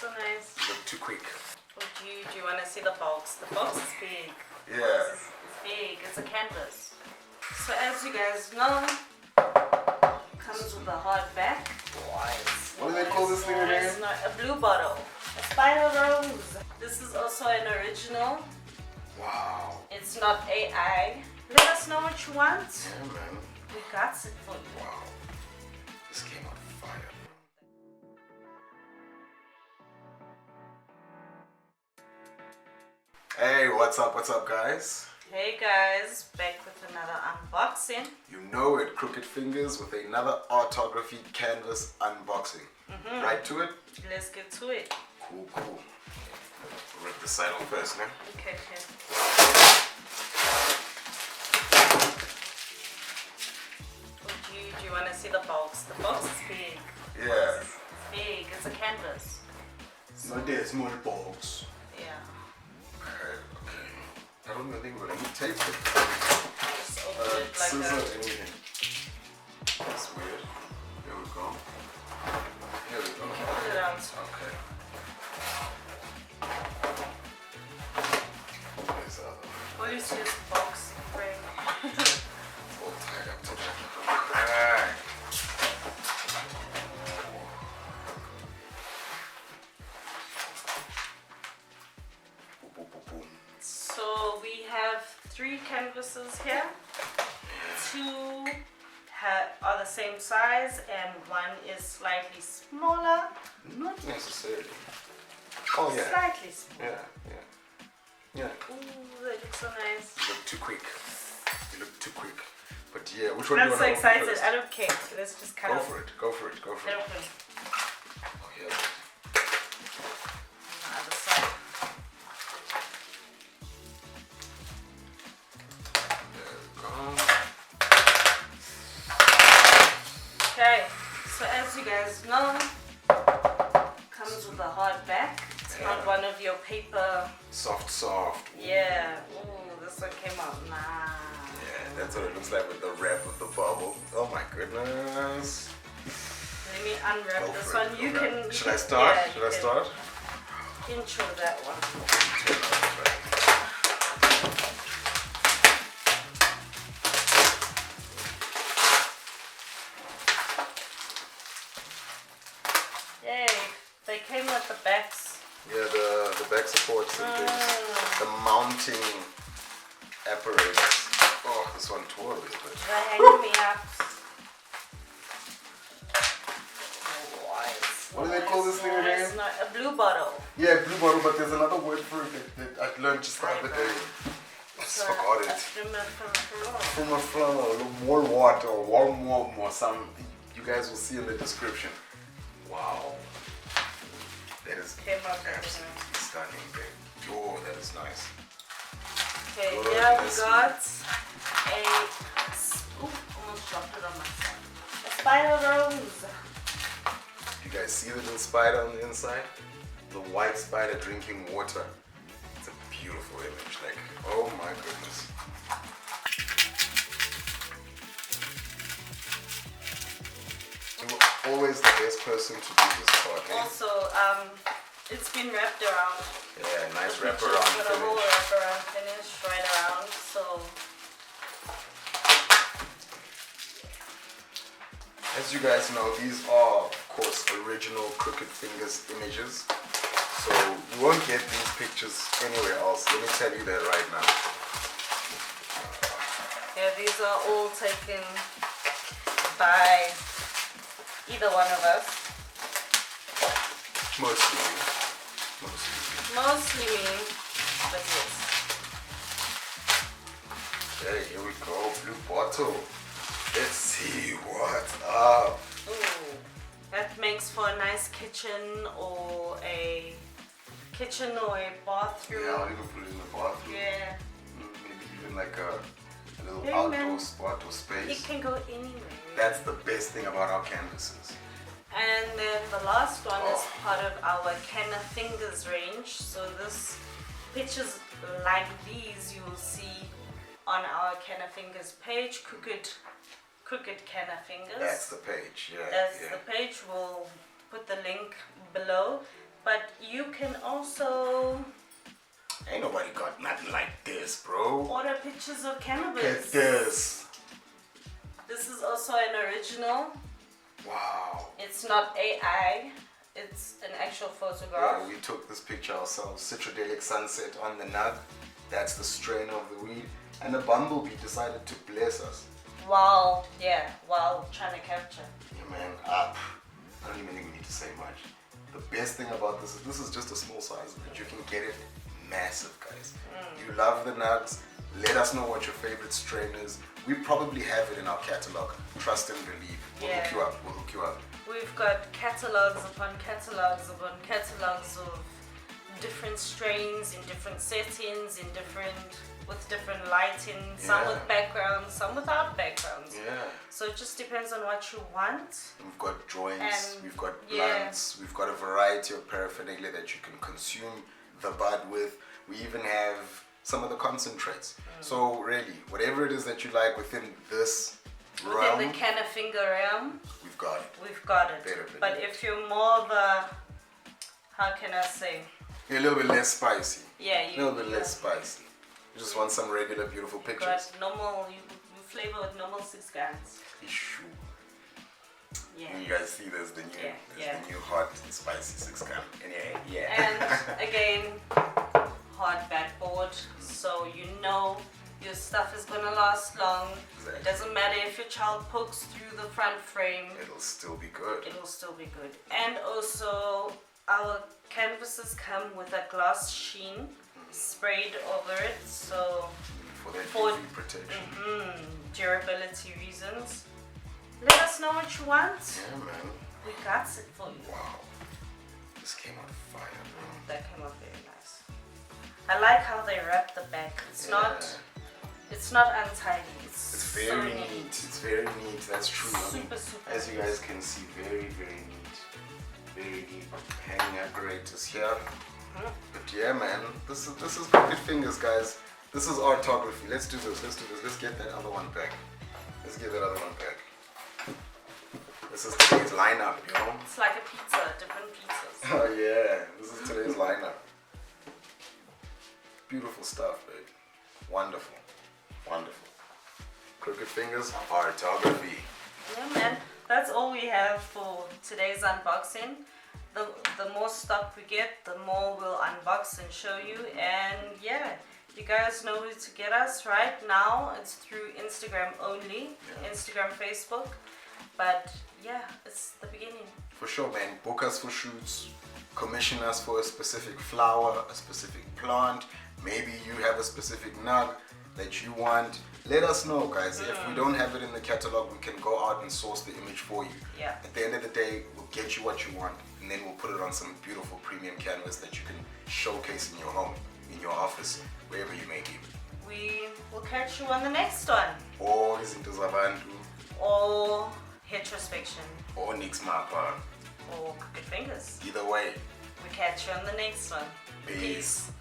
so nice. You look too quick. Oh, do you want to see the box? The box is big. Yeah. It's big. It's a canvas. So as you guys know, comes with a hard back. What do they call this thing again? A blue bottle. A spider rose. This is also an original. Wow. It's not AI. Let us know what you want. Yeah, man. We got it for you. Wow. This came out fire. Hey, what's up guys? Hey guys, back with another unboxing. You know it, Krukid Fingers with another Artography Canvas unboxing. Right to it? Let's get to it. Cool. Rip the side off first, man. Okay. Oh, do you want to see the box? The box is big. Yeah. It's big. It's a canvas. No, there's more box. Yeah. Okay. I don't even think we're gonna need tape. Just open it like scissors, a... anything. That's weird. Here we go. Pull it out. Okay. Where's the other one? What is this box frame? All tied up together. Alright. Boom. So we have 3 canvases here. 2 are the same size and 1 is slightly smaller. Not necessarily. Oh yeah. Slightly smaller. Yeah. Ooh, they look so nice. You look too quick. But yeah, which one do I'm you so want to excited. open first? I don't care. Let's just cut Go off. for it. Get open. Oh yeah. On the other side. There we go. Okay, so as you guys know, comes with a hard back. It's not one of your paper. Soft. Yeah. Ooh, this one came out nice. Yeah, that's what it looks like with the wrap of the bubble. Oh my goodness. Let me unwrap this one. You can. Should I start? Yeah, Should I start? Intro that one. Yay! They came with the backs. Yeah, the back supports and things. The mounting apparatus. Oh, this one tore a little bit. They hang me up. What do they call this thing again? A blue bottle. Yeah, blue bottle, but there's another word for it that I learned just the other day. I just forgot it. From a flower, more water, warm more some. You guys will see in the description. Wow. That is absolutely stunning, babe. Oh, that is nice. Okay, Good. here we got a... Ooh, almost dropped it on myself. A spider rose. You guys see the little spider on the inside? The white spider drinking water. It's a beautiful image. Like, oh my goodness. You were always the best person to do this part, eh? Also, it's been wrapped around. Yeah, nice The picture's wraparound got a whole finish. wraparound finish right around, so... As you guys know, these are, of course, original Krukid Fingers images. So you won't get these pictures anywhere else. Let me tell you that right now. Yeah, these are all taken by either one of us. Mostly me. Mostly me, but yes. Okay, here we go. Blue bottle. Let's see what's up. Ooh, that makes for a nice kitchen or a bathroom. Yeah, I'll even put it in the bathroom. Yeah. Maybe even like a little Hey, outdoor man. spot or It space. can go anywhere. That's the best thing about our canvases. And then the last one is Oh. part of our Canna Fingers range. So this pictures like these you will see on our Canna Fingers page, Krukid Canna Fingers. That's the page, yeah. That's yeah. the page. We'll put the link below. But pictures of cannabis. Get this. This is also an original. Wow. It's not AI. It's an actual photograph. Yeah, we took this picture ourselves. Citradelic Sunset on the Nug. That's the strain of the weed. And the Bumble Bee decided to bless us. While trying to capture. Yeah, man. I don't even think we need to say much. The best thing about this is just a small size, but you can get it massive, guys. You love the nugs. Let us know what your favorite strain is. We probably have it in our catalog. Trust and believe. We'll hook you up. We'll hook you up. We've got catalogs upon catalogs upon catalogs of different strains in different settings, with different lighting, some with backgrounds, some without backgrounds. Yeah. So it just depends on what you want. We've got joints, we've got blunts, we've got a variety of paraphernalia that you can consume the bud with. We even have some of the concentrates. So really, whatever it is that you like within this realm, within the can of finger realm, we've got it. We've got it. But if you're more of a, how can I say? You're a little bit less spicy. Yeah, a little bit less spicy. You just want some regular, beautiful pictures. But normal, you flavor with normal 6 grams. Yeah. You guys see there's the new hot and spicy 6 gram. Anyway, And again, hard backboard, so you know your stuff is gonna last long. Exactly. It doesn't matter if your child pokes through the front frame. It'll still be good. It'll still be good. And also, our canvases come with a glass sheen sprayed over it, so for that UV protection. Durability reasons. Let us know what you want. Yeah, man. We got it for you. Wow. This came out fire, bro. That came out very nice. I like how they wrap the back. It's not untidy. It's very neat. It's very neat. That's true. Super as you guys can see, very, very neat. Very neat. Hanging apparatus here. But yeah, man, this is Krukid Fingers, guys. This is Artography. Let's do this. Let's get that other one back. Let's get that other one back. This is today's lineup, you know? It's like a pizza, different pizzas. Oh yeah, this is today's lineup. Beautiful stuff, babe. Wonderful. Wonderful. Krukid Fingers, Artography. Yeah, man. That's all we have for today's unboxing. The more stock we get, the more we'll unbox and show you. And yeah, you guys know where to get us. Right now, it's through Instagram only. Instagram, Facebook. But yeah, it's the beginning. For sure, man. Book us for shoots. Commission us for a specific flower, a specific plant. Maybe you have a specific nug that you want. Let us know, guys. If we don't have it in the catalog, we can go out and source the image for you. Yeah. At the end of the day, we'll get you what you want, and then we'll put it on some beautiful premium canvas that you can showcase in your home, in your office, wherever you may be. We will catch you on the next one. Or izinto zabantu. Or heterospection. Or Nix Mapa. Or Krukid Fingers. Either way. We catch you on the next one. Peace.